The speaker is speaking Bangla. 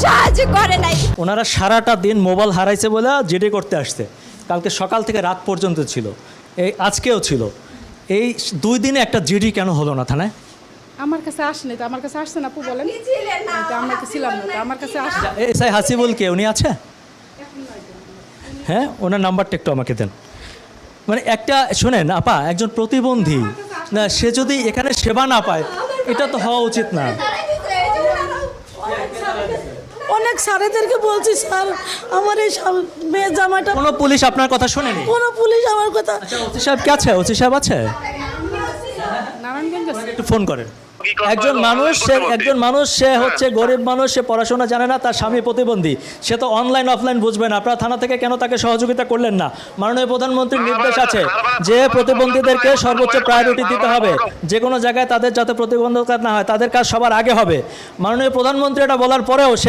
সাহায্য করে নাই। ওনারা সারাটা দিন মোবাইল হারাইছে বলে জিডি করতে আসছে। কালকে সকাল থেকে রাত পর্যন্ত ছিল, এই আজকেও ছিল। এই 2 দিনে একটা জিডি কেন হলো না থানায়? আমার কাছে আসেনি তো, আমার কাছে আসছে না আপু বলেন। তো আমরা তো ছিলাম না, তো আমার কাছে আসছে। এসআই হাসিবুল কে, উনি আছে? হ্যাঁ, ওনার নাম্বারটা একটু আমাকে দেন। মানে একটা শোনেন আপা, একজন প্রতিবন্ধী না, সে যদি এখানে সেবা না পায়, এটা তো হওয়া উচিত না। অনেক স্যারেদেরকে বলছি, স্যার আমার এই মেয়ে জামাইটা, কোনো পুলিশ আপনার কথা শোনেনি? কোনো পুলিশ আমার কথা। ওসি সাহেব কে আছে? ওসি সাহেব আছে? নারায়ণগঞ্জ আছে। একটু ফোন করেন। একজন মানুষ সে হচ্ছে গরিব মানুষ, সে পড়াশোনা জানে না, তার স্বামী প্রতিবন্ধী, সে তো অনলাইন অফলাইন বুঝবে না। আপনারা থানা থেকে কেন তাকে সহযোগিতা করলেন না? মাননীয় প্রধানমন্ত্রীর নির্দেশ আছে যে প্রতিবন্ধীদেরকে সর্বোচ্চ প্রায়োরিটি দিতে হবে, যে কোনো জায়গায় তাদের যাতে প্রতিবন্ধকতা না হয়, তাদের কাজ সবার আগে হবে। মাননীয় প্রধানমন্ত্রী এটা বলার পরেও